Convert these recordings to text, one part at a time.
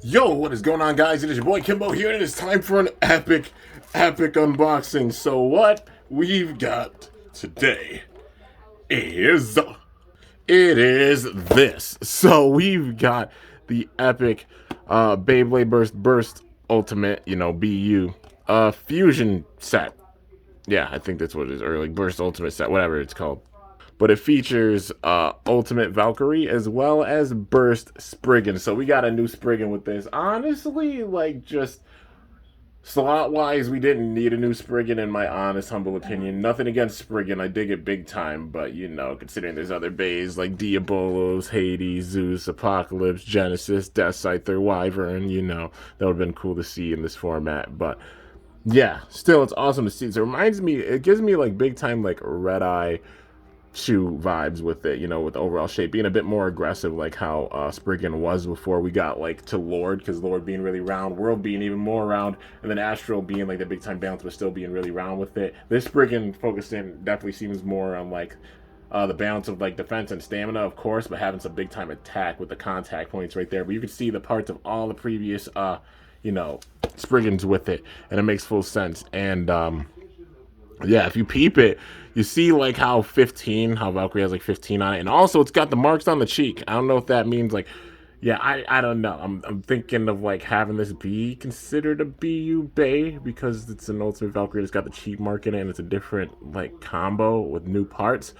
Yo, what is going on, guys? It is your boy Kimbo here, and it is time for an epic unboxing. So what we've got today is this. So we've got the epic Beyblade Burst Ultimate, BU fusion set. Yeah, I think that's what it is, or like Burst Ultimate set, whatever it's called. But it features Ultimate Valkyrie as well as Burst Spriggan. So we got a new Spriggan with this. Honestly, like just slot wise, we didn't need a new Spriggan in my honest, humble opinion. Nothing against Spriggan, I dig it big time, but considering there's other bays like Diabolos, Hades, Zeus, Apocalypse, Genesis, Death Scyther, Wyvern, that would have been cool to see in this format. But yeah, still, it's awesome to see. So it gives me like big time like Red Eye shoe vibes with it, with the overall shape being a bit more aggressive, like how Spriggan was before we got like to Lord, because Lord being really round, World being even more round, and then Astral being like the big time balance, but still being really round with it. This Spriggan focused in definitely seems more on like the balance of like defense and stamina, of course, but having some big time attack with the contact points right there. But you can see the parts of all the previous Spriggans with it, and it makes full sense. And yeah, if you peep it, you see like how Valkyrie has like 15 on it, and also it's got the marks on the cheek. I don't know if that means like, yeah, I don't know. I'm thinking of like having this be considered a BU Bay because it's an Ultimate Valkyrie that's got the cheek mark in it, and it's a different like combo with new parts.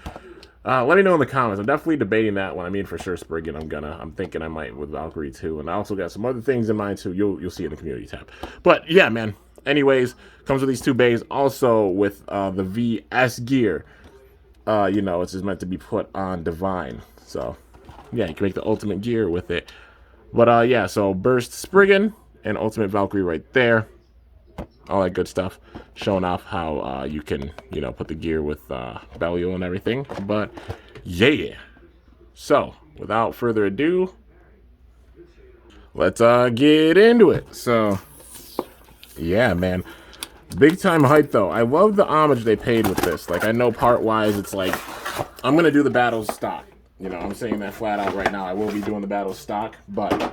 Let me know in the comments. I'm definitely debating that one. I mean, for sure, Spriggan. I'm thinking I might with Valkyrie too, and I also got some other things in mind too. You'll see in the community tab. But yeah, man. Anyways, comes with these two bays. Also with the VS gear. It's just meant to be put on Divine. So yeah, you can make the ultimate gear with it. But yeah, so Burst Spriggan and Ultimate Valkyrie right there. All that good stuff, showing off how you can, put the gear with Belial and everything. But yeah, so without further ado, let's get into it. So yeah, man, big time hype though. I love the homage they paid with this. Like, I know part wise, it's like I'm gonna do the battles stock. I'm saying that flat out right now. I will be doing the battles stock, but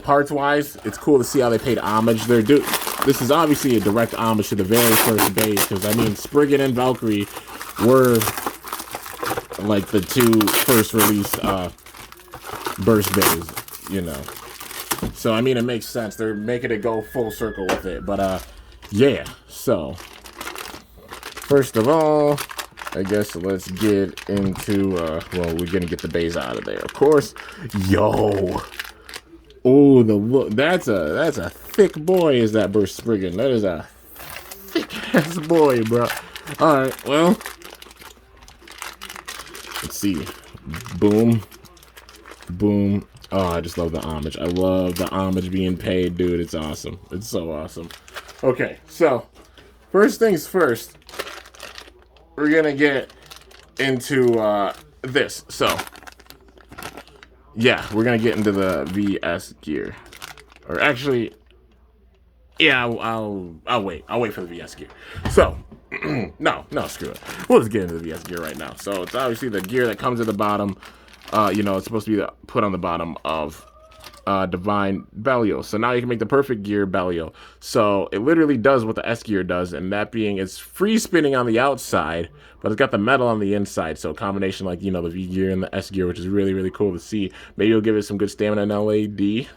parts wise, it's cool to see how they paid homage. This is obviously a direct homage to the very first base, because I mean, Spriggan and Valkyrie were like the two first release burst bays, So I mean, it makes sense. They're making it go full circle with it. But yeah. So first of all, I guess let's get into well, we're gonna get the bays out of there, of course. Yo. Oh, the look. That's a thick boy, is that Burst Spriggan. That is a thick ass boy, bro. Alright, well. Let's see. Boom. Boom. Oh, I just love the homage. I love the homage being paid, dude. It's awesome. It's so awesome. Okay, so first things first, we're gonna get into this. So yeah, we're gonna get into the VS gear, or actually, yeah, I'll wait. I'll wait for the VS gear. So, no, screw it. We'll just get into the VS gear right now. So it's obviously the gear that comes at the bottom. It's supposed to be put on the bottom of Divine Belial. So now you can make the perfect gear Belial. So it literally does what the S gear does, and that being it's free spinning on the outside, but it's got the metal on the inside. So a combination like, the V gear and the S gear, which is really, really cool to see. Maybe it'll give it some good stamina and LAD.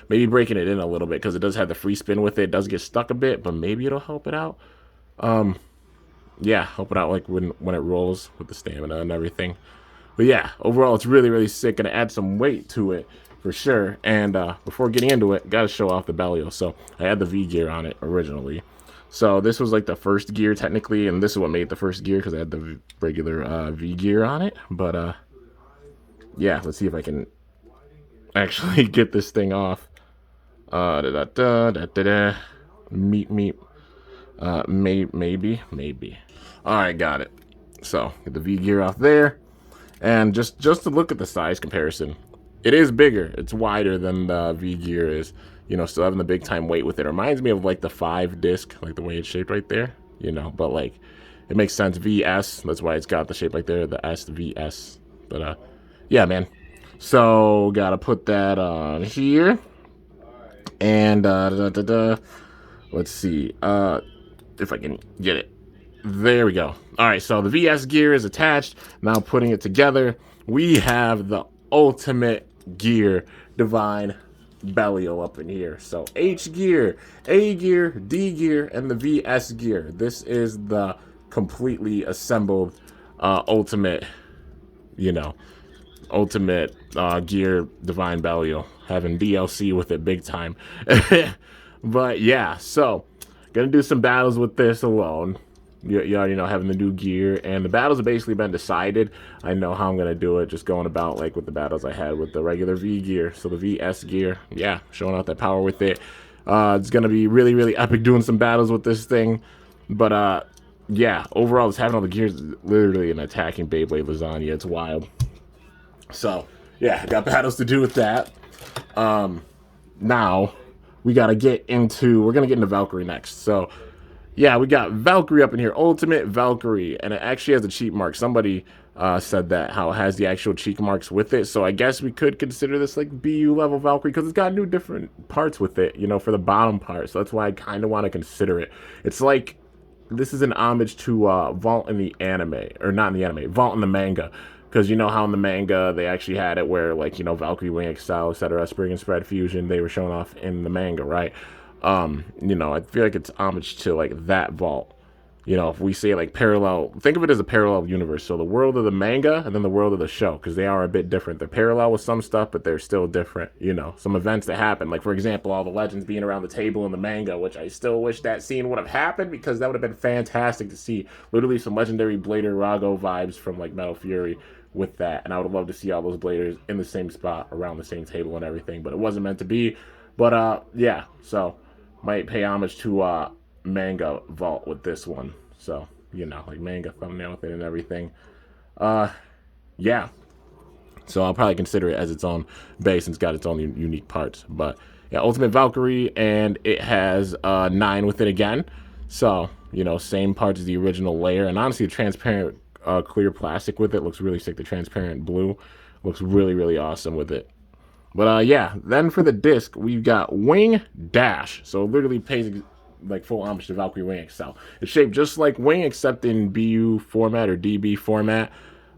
Maybe breaking it in a little bit, because it does have the free spin with it. It does get stuck a bit, but maybe it'll help it out. Yeah, help it out like when it rolls with the stamina and everything. But yeah, overall, it's really, really sick. Gonna add some weight to it for sure. And before getting into it, gotta show off the Belial. So I had the V gear on it originally. So this was like the first gear technically, and this is what made the first gear, because I had the regular V gear on it. But yeah, let's see if I can actually get this thing off. Meep. Maybe. All right, got it. So get the V gear off there. And just to look at the size comparison, it is bigger. It's wider than the V gear is. Still having the big time weight with it. It reminds me of like the 5 disc, like the way it's shaped right there. But like it makes sense. VS. That's why it's got the shape like there. The S, the VS. But yeah, man. So gotta put that on here. And let's see if I can get it. There we go. All right, so the VS gear is attached. Now putting it together, we have the ultimate gear divine Belial up in here. So H gear, A gear, D gear, and the VS gear. This is the completely assembled ultimate, you know, ultimate gear divine Belial, having DLC with it big time. But yeah, so gonna do some battles with this alone. You already know, having the new gear, and the battles have basically been decided. I know how I'm gonna do it, just going about like with the battles I had with the regular V gear. So the VS gear, yeah, showing out that power with it. It's gonna be really, really epic doing some battles with this thing. But yeah, overall, just having all the gears is literally an attacking Beyblade lasagna. It's wild. So yeah, I got battles to do with that. Now we're gonna get into Valkyrie next. So yeah, we got Valkyrie up in here, Ultimate Valkyrie, and it actually has a cheat mark. Somebody said that, how it has the actual cheat marks with it. So I guess we could consider this like BU level Valkyrie, because it's got new different parts with it, you know, for the bottom part. So that's why I kind of want to consider it. It's like, this is an homage to Vault in the anime, or not in the anime, Vault in the manga. Because you know how in the manga they actually had it where, like, you know, Valkyrie, Wing, Excel, etc., Spriggan Spread Fusion, they were shown off in the manga, right? You know, I feel like it's homage to like that vault. You know, if we say like parallel, think of it as a parallel universe. So the world of the manga and then the world of the show, because they are a bit different. They're parallel with some stuff, but they're still different. You know, some events that happen, like for example, all the legends being around the table in the manga, which I still wish that scene would have happened, because that would have been fantastic to see. Literally some legendary Blader Rago vibes from like Metal Fury with that, and I would have loved to see all those Bladers in the same spot around the same table and everything, but it wasn't meant to be. But yeah, so might pay homage to manga vault with this one. So, you know, like manga thumbnail with it and everything. Yeah. So I'll probably consider it as its own base, and it's got its own unique parts. But yeah, Ultimate Valkyrie, and it has 9 with it again. So, you know, same parts as the original layer. And honestly, the transparent clear plastic with it looks really sick. The transparent blue looks really, really awesome with it. But yeah, then for the disc, we've got Wing Dash. So it literally pays like full homage to Valkyrie Wing Excel. It's shaped just like Wing, except in BU format or DB format.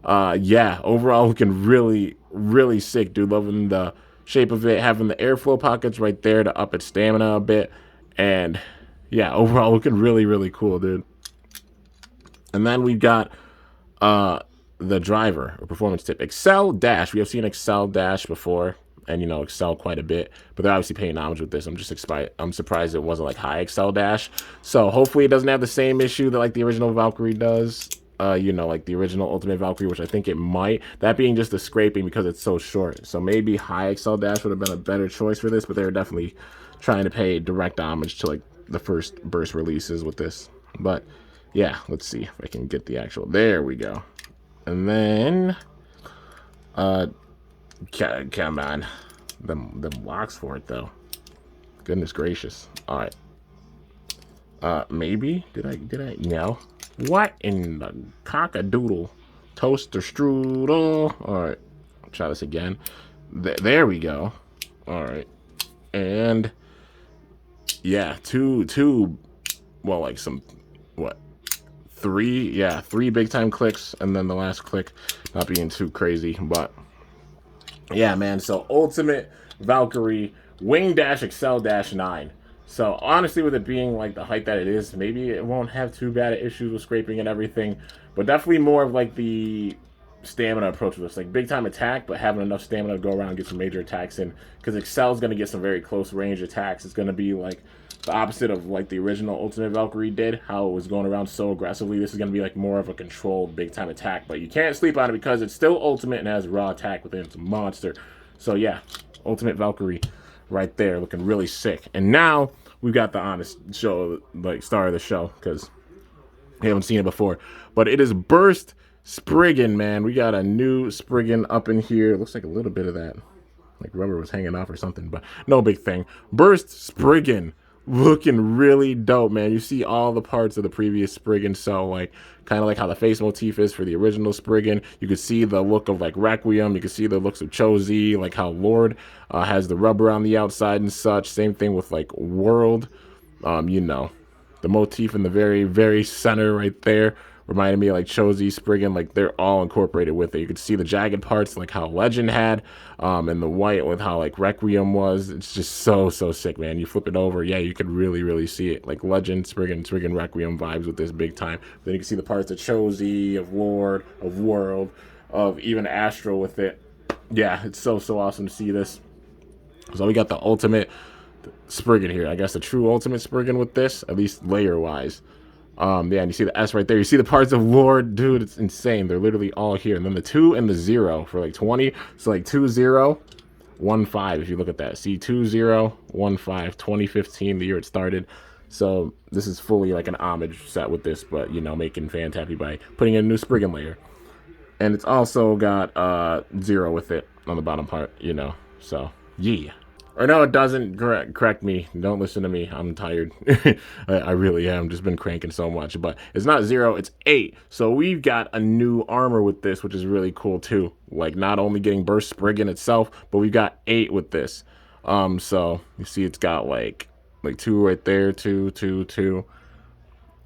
Yeah, overall looking really, really sick, dude. Loving the shape of it, having the airflow pockets right there to up its stamina a bit. And yeah, overall looking really, really cool, dude. And then we've got the driver or performance tip, Excel Dash. We have seen Excel Dash before, and you know, Excel quite a bit, but they're obviously paying homage with this. I'm surprised it wasn't like high Excel Dash. So hopefully it doesn't have the same issue that like the original Valkyrie does. You know, like the original Ultimate Valkyrie, which I think it might. That being just the scraping because it's so short. So maybe high Excel Dash would have been a better choice for this, but they're definitely trying to pay direct homage to like the first burst releases with this. But yeah, let's see if I can get the actual. There we go. And then, come on, them locks for it though. Goodness gracious. All right. Maybe did I? No. What in the cockadoodle? Toaster strudel. All right. Try this again. There we go. All right. And yeah, two. Well, like some what? Three big time clicks, and then the last click not being too crazy, but yeah, man. So Ultimate Valkyrie Wing Dash Excel Dash 9. So honestly, with it being like the height that it is, maybe it won't have too bad issues with scraping and everything, but definitely more of like the stamina approach with this, like big time attack, but having enough stamina to go around and get some major attacks in, because Excel's going to get some very close range attacks. It's going to be like the opposite of like the original Ultimate Valkyrie did, how it was going around so aggressively. This is going to be like more of a controlled big time attack, but you can't sleep on it because it's still Ultimate and has raw attack within. It's a monster. So yeah, Ultimate Valkyrie right there, looking really sick. And now we've got the honest show, like star of the show, because we haven't seen it before, but it is Burst Spriggan, man. We got a new Spriggan up in here. It looks like a little bit of that, like rubber was hanging off or something, but no big thing. Burst Spriggan. looking really dope, man. You see all the parts of the previous Spriggan, so like kind of like how the face motif is for the original Spriggan. You could see the look of like Requiem. You could see the looks of Chozi, like how Lord has the rubber on the outside and such. Same thing with like World. You know, the motif in the very, very center right there reminded me of like Chozi, Spriggan, like they're all incorporated with it. You could see the jagged parts like how Legend had, and the white with how like Requiem was. It's just so, so sick, man. You flip it over, yeah, you could really, really see it. Like Legend, Spriggan, Requiem vibes with this big time. Then you can see the parts of Chozi, of Lord, of World, of even Astral with it. Yeah, it's so, so awesome to see this. So we got the ultimate Spriggan here. I guess the true ultimate Spriggan with this, at least layer wise. Yeah, and you see the S right there. You see the parts of Lord, dude. It's insane. They're literally all here. And then the 2 and the 0 for like 20. So like 2 0 1 5. If you look at that, see 2 0 1 5. 2015, the year it started. So this is fully like an homage set with this, but you know, making fans happy by putting in a new Spriggan layer. And it's also got 0 with it on the bottom part. You know, so yeah. Or no, it doesn't. Correct me. Don't listen to me. I'm tired. I really am. Just been cranking so much. But it's not 0, it's 8. So we've got a new armor with this, which is really cool too. Like not only getting Burst Spriggan itself, but we've got 8 with this. So you see it's got like 2 right there, 2, 2, 2.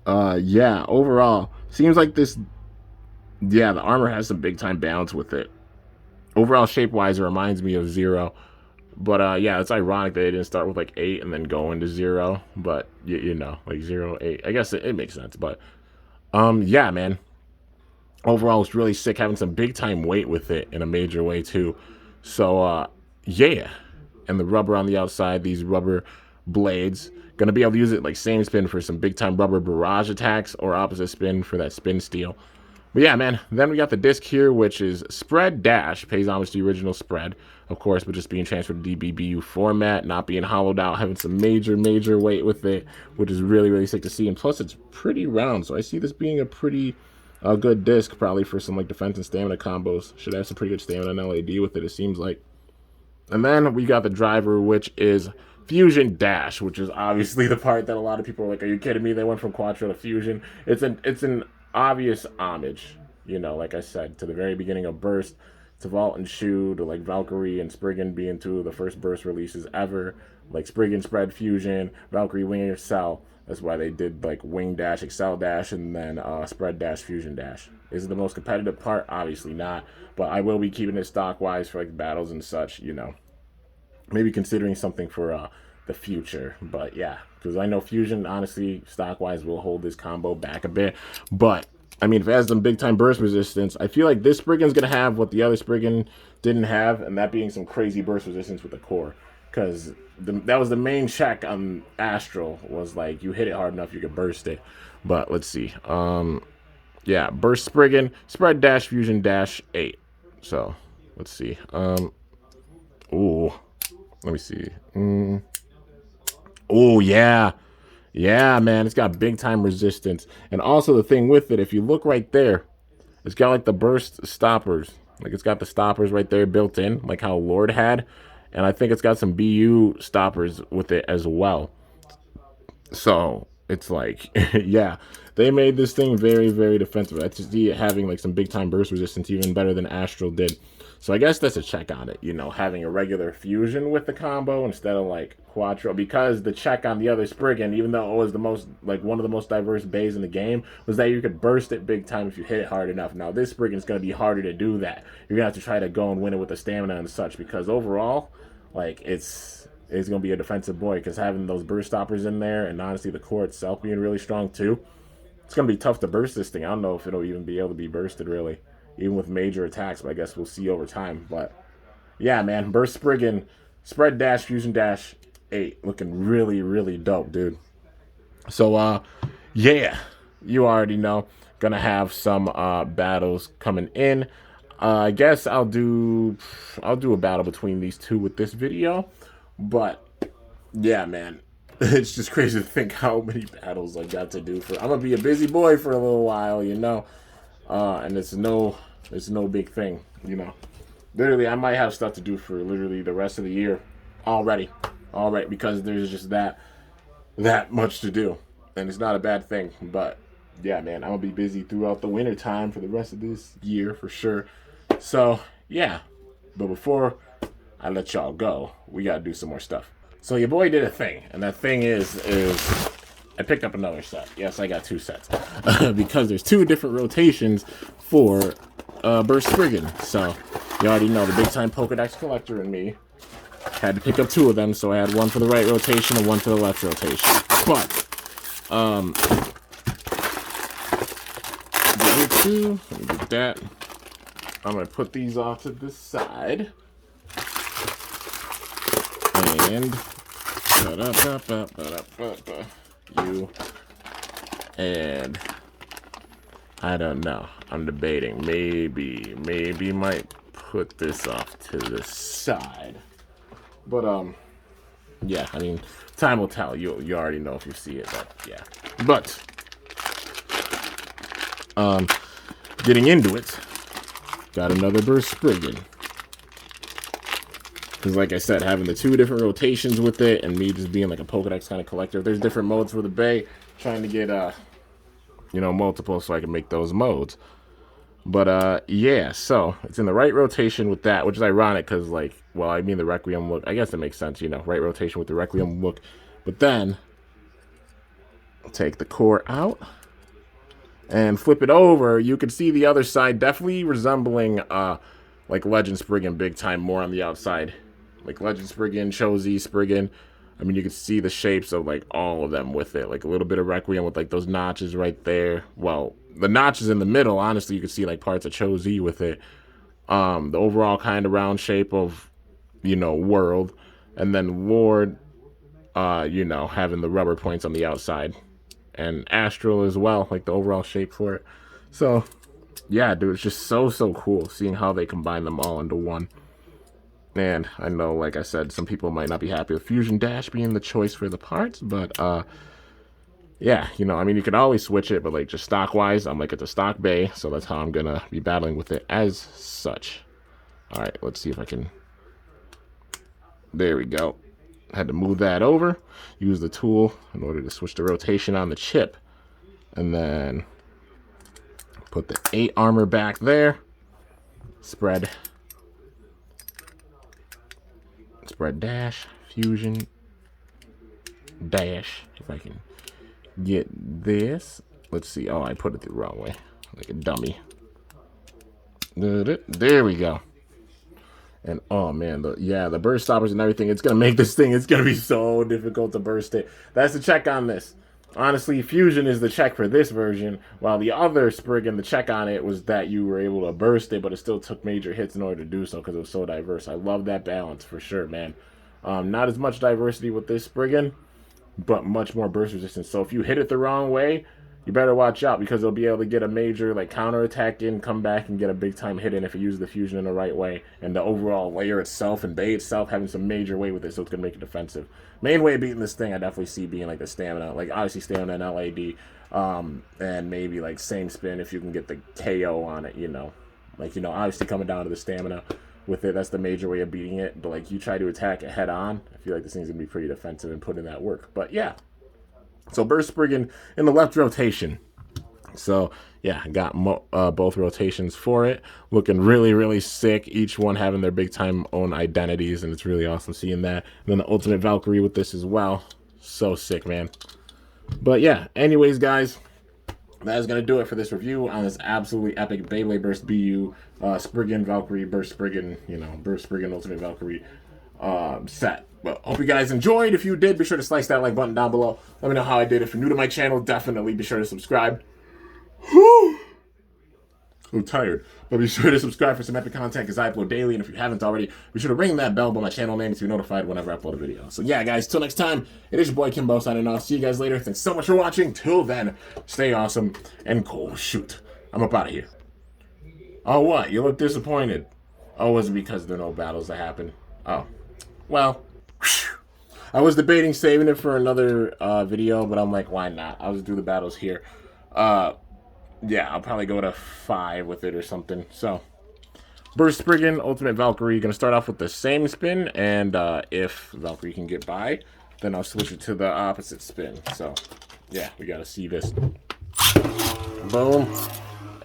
Yeah, overall, seems like this, yeah, the armor has some big time balance with it. Overall, shape-wise, it reminds me of 0. But yeah, it's ironic that they didn't start with like 8 and then go into 0. But you know, like 0, 8. I guess it makes sense. But yeah, man. Overall, it's really sick having some big time weight with it in a major way too. So yeah, and the rubber on the outside, these rubber blades, gonna be able to use it like same spin for some big time rubber barrage attacks, or opposite spin for that spin steel. But yeah, man, then we got the disc here, which is Spread Dash. Pays homage to the original Spread, of course, but just being transferred to DBBU format, not being hollowed out, having some major, major weight with it, which is really, really sick to see. And plus, it's pretty round, so I see this being a pretty good disc, probably for some like defense and stamina combos. Should have some pretty good stamina and LAD with it, it seems like. And then we got the driver, which is Fusion Dash, which is obviously the part that a lot of people are like, are you kidding me? They went from Quattro to Fusion. It's an obvious homage, you know, like I said, to the very beginning of Burst, to Vault and Shoe, to like Valkyrie and Spriggan being 2 of the first Burst releases ever, like Spriggan Spread Fusion, Valkyrie Wing Excel. That's why they did like Wing Dash, Excel Dash, and then Spread Dash, Fusion Dash. Is it the most competitive part? Obviously not, but I will be keeping it stock wise for like battles and such, you know. Maybe considering something for the future, but yeah, because I know Fusion, honestly, stock-wise, will hold this combo back a bit. But I mean, if it has some big-time burst resistance, I feel like this Spriggan's gonna have what the other Spriggan didn't have, and that being some crazy burst resistance with the core. Because that was the main check on Astral, was like you hit it hard enough, you could burst it. But let's see. Yeah, Burst Spriggan, Spread Dash, Fusion Dash, 8. So let's see. Ooh. Let me see. Oh, yeah. Yeah, man. It's got big time resistance. And also the thing with it, if you look right there, it's got like the burst stoppers. Like it's got the stoppers right there built in, like how Lord had. And I think it's got some BU stoppers with it as well. So it's like, yeah, they made this thing very, very defensive. I see it having like some big time burst resistance, even better than Astral did. So I guess that's a check on it, you know, having a regular fusion with the combo instead of like Quattro, because the check on the other Spriggan, even though it was the most, like one of the most diverse bays in the game, was that you could burst it big time if you hit it hard enough. Now this Spriggan's going to be harder to do that. You're going to have to try to go and win it with the stamina and such, because overall, like it's going to be a defensive boy, because having those burst stoppers in there, and honestly the core itself being really strong too, it's going to be tough to burst this thing. I don't know if it'll even be able to be bursted really, even with major attacks, but I guess we'll see over time. But yeah, man, Burst Spriggan, Spread Dash, Fusion Dash, 8, looking really, really dope, dude. So yeah, you already know, gonna have some battles coming in. I guess I'll do a battle between these two with this video, but yeah, man, it's just crazy to think how many battles I got to do. I'm gonna be a busy boy for a little while, you know. And it's no big thing, you know. Literally, I might have stuff to do for literally the rest of the year already, because there's just that that much to do, and it's not a bad thing. But yeah, man, I'm gonna be busy throughout the winter time for the rest of this year for sure. So yeah, but before I let y'all go, we gotta do some more stuff. So your boy did a thing, and that thing is I picked up another set. Yes, I got 2 sets because there's 2 different rotations for Burst Spriggan. So you already know the big time Pokedex collector in me had to pick up 2 of them, so I had one for the right rotation and one for the left rotation. But the other 2, let me get that. I'm gonna put these off to the side. And you and I don't know. I'm debating. Maybe might put this off to the side. But yeah. I mean, time will tell. You already know if you see it. But yeah. But getting into it, got another Burst Spriggan. Because like I said, having the 2 different rotations with it, and me just being like a Pokedex kind of collector, there's different modes for the Bay, trying to get multiple so I can make those modes. But yeah, so it's in the right rotation with that, which is ironic because the Requiem look, I guess it makes sense, right rotation with the Requiem look. But then take the core out and flip it over. You can see the other side definitely resembling like Legend Spriggan big time, more on the outside. Like Legend Spriggan, Cho-Z Spriggan. I mean, you can see the shapes of like all of them with it. Like a little bit of Requiem with like those notches right there. Well, the notches in the middle, honestly, you can see like parts of Cho-Z with it. The overall kind of round shape of, World. And then Lord, having the rubber points on the outside. And Astral as well, like the overall shape for it. So, yeah, dude, it's just so cool seeing how they combine them all into one. And I know, like I said, some people might not be happy with Fusion Dash being the choice for the parts, but yeah, I mean, you can always switch it, but like just stock wise, I'm like, it's a stock Bay, so that's how I'm gonna be battling with it as such. All right, let's see if I can. There we go. Had to move that over, use the tool in order to switch the rotation on the chip, and then put the 8 armor back there. Spread dash, fusion dash. If I can get this. Let's see. Oh, I put it the wrong way. Like a dummy. There we go. And oh man, the burst stoppers and everything, it's gonna make this thing, it's gonna be so difficult to burst it. That's the check on this. Honestly, Fusion is the check for this version, while the other Spriggan, the check on it was that you were able to burst it, but it still took major hits in order to do so because it was so diverse. I love that balance for sure, man. Not as much diversity with this Spriggan, but much more burst resistance. So if you hit it the wrong way, you better watch out because it'll be able to get a major like counter attack in, come back and get a big time hit in if it uses the fusion in the right way. And the overall layer itself and Bay itself having some major weight with it, so it's gonna make it defensive. Main way of beating this thing, I definitely see being like the stamina, like obviously stamina and LAD, and maybe like same spin if you can get the KO on it, obviously coming down to the stamina with it, that's the major way of beating it. But like you try to attack it head on, I feel like this thing's gonna be pretty defensive and put in that work. But yeah. So Burst Spriggan in the left rotation. So yeah, got both rotations for it. Looking really sick. Each one having their big time own identities, and it's really awesome seeing that. And then the Ultimate Valkyrie with this as well. So sick, man. But yeah, anyways, guys, that is going to do it for this review on this absolutely epic Beyblade Burst BU Spriggan Valkyrie Burst Spriggan, Burst Spriggan Ultimate Valkyrie set. But hope you guys enjoyed. If you did, be sure to slice that like button down below. Let me know how I did. If you're new to my channel, definitely be sure to subscribe. I'm tired. But be sure to subscribe for some epic content because I upload daily. And if you haven't already, be sure to ring that bell by my channel name to be notified whenever I upload a video. So yeah, guys, till next time, it is your boy Kimbo signing off. See you guys later. Thanks so much for watching. Till then, stay awesome and cool. Shoot. I'm up out of here. Oh, what? You look disappointed. Oh, was it because there are no battles that happen? Oh. Well, I was debating saving it for another video, but I'm like, why not? I'll just do the battles here. Yeah, I'll probably go to 5 with it or something. So, Burst Spriggan, Ultimate Valkyrie. Going to start off with the same spin, and if Valkyrie can get by, then I'll switch it to the opposite spin. So, yeah, we gotta see this. Boom.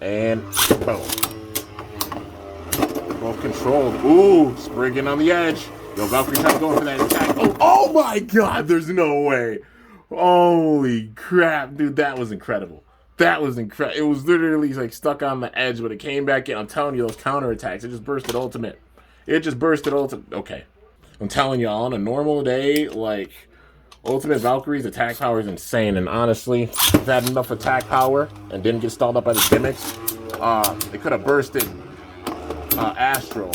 And boom. Both controlled. Ooh, Spriggan on the edge. Yo, Valkyrie trying to go for that attack. Oh my god, there's no way. Holy crap, dude, that was incredible. That was incredible. It was literally like stuck on the edge, but it came back in. I'm telling you, those counterattacks, it just bursted ultimate. It just bursted ultimate. Okay. I'm telling y'all, on a normal day, like, Ultimate Valkyrie's attack power is insane. And honestly, if it had enough attack power and didn't get stalled up by the gimmicks, it could have bursted Astral.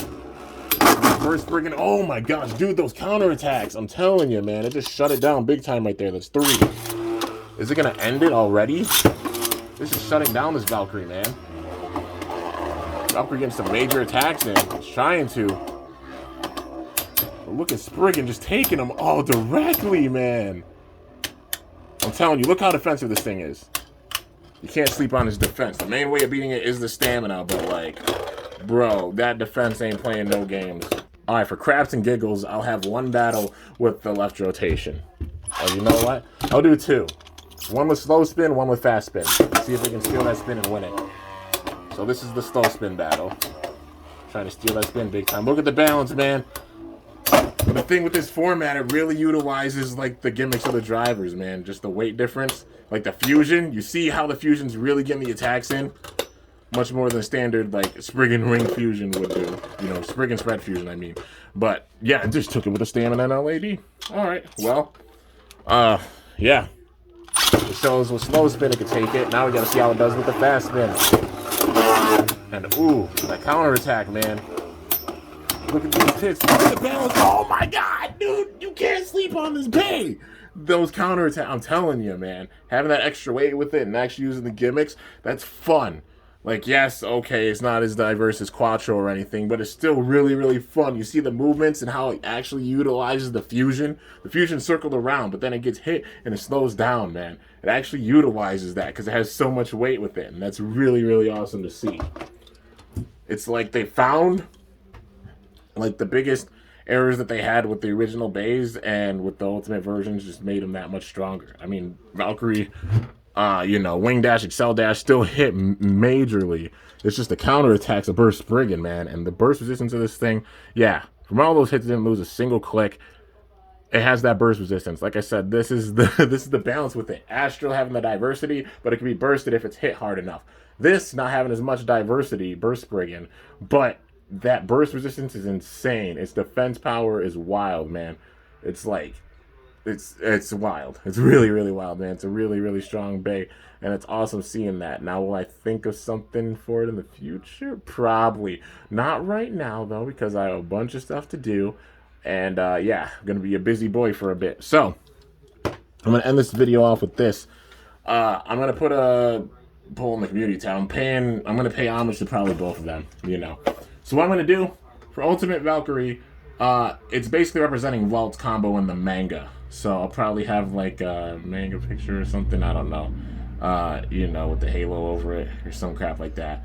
First friggin', oh my gosh, dude, those counterattacks. I'm telling you, man, it just shut it down big time right there. That's 3. Is it gonna end it already? This is shutting down this Valkyrie, man. Valkyrie getting some major attacks in. It's trying to. But look at Spriggan just taking them all directly, man. I'm telling you, look how defensive this thing is. You can't sleep on his defense. The main way of beating it is the stamina, but like, bro, that defense ain't playing no games. Alright, for craps and giggles, I'll have one battle with the left rotation. Oh, you know what? I'll do 2. One with slow spin, one with fast spin. See if we can steal that spin and win it. So this is the slow spin battle. Trying to steal that spin big time. Look at the balance, man. But the thing with this format, it really utilizes like the gimmicks of the drivers, man. Just the weight difference. Like the fusion. You see how the fusion's really getting the attacks in? Much more than standard, like, Spriggan Ring Fusion would do. You know, Spriggan Spread Fusion, I mean. But, yeah, just took it with a stamina and LAD. Alright, well, yeah. It shows with slow spin it could take it. Now we gotta see how it does with the fast spin. And, ooh, that counterattack, man. Look at these hits. Look at the balance. Oh, my God, dude. You can't sleep on this bay. Those counterattacks, I'm telling you, man. Having that extra weight with it and actually using the gimmicks, that's fun. Like, yes, okay, it's not as diverse as Quattro or anything, but it's still really, really fun. You see the movements and how it actually utilizes the fusion. The fusion circled around, but then it gets hit and it slows down, man. It actually utilizes that because it has so much weight with it, and that's really, really awesome to see. It's like they found, like, the biggest errors that they had with the original bays, and with the ultimate versions just made them that much stronger. I mean, Valkyrie... you know, Wing Dash, Excel Dash still hit majorly. It's just the counterattacks of Burst Spriggan, man. And the burst resistance of this thing, yeah. From all those hits, it didn't lose a single click. It has that burst resistance. Like I said, this is the balance with it. Astral having the diversity, but it can be bursted if it's hit hard enough. This not having as much diversity, Burst Spriggan, but that burst resistance is insane. Its defense power is wild, man. It's like... It's wild. It's really, really wild, man. It's a really, really strong bay, and it's awesome seeing that. Now, will I think of something for it in the future? Probably. Not right now, though, because I have a bunch of stuff to do, and, yeah, I'm going to be a busy boy for a bit. So, I'm going to end this video off with this. I'm going to put a poll in the community tab. I'm going to pay homage to probably both of them, you know. So, what I'm going to do for Ultimate Valkyrie, it's basically representing Walt's combo in the manga. So I'll probably have like a manga picture or something, I don't know. You know, with the halo over it or some crap like that.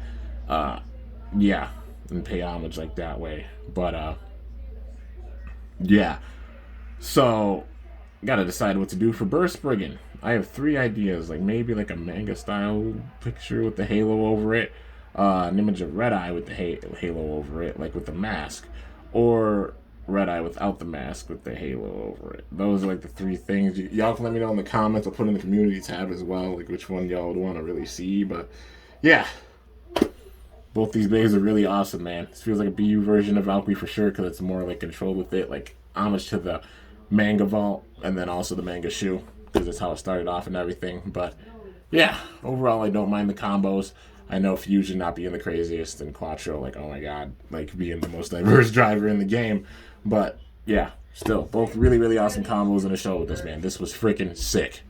Yeah, and pay homage like that way. But yeah. So gotta decide what to do for Burst Spriggan. I have 3 ideas, like maybe like a manga style picture with the halo over it. An image of Red Eye with the halo over it, like with the mask. Or Red Eye without the mask with the halo over it. Those are like the 3 things. Y'all can let me know in the comments. I'll put in the community tab as well, like which one y'all would want to really see. But yeah, both these bays are really awesome, man. This feels like a BU version of Valkyrie for sure, because it's more like controlled with it, like homage to the manga vault and then also the manga shoe, because that's how it started off and everything. But yeah, overall I don't mind the combos. I know Fusion not being the craziest, and Quattro, like, oh my god, like being the most diverse driver in the game. But yeah, still, both really, really awesome combos in a show with this, man. This was freaking sick.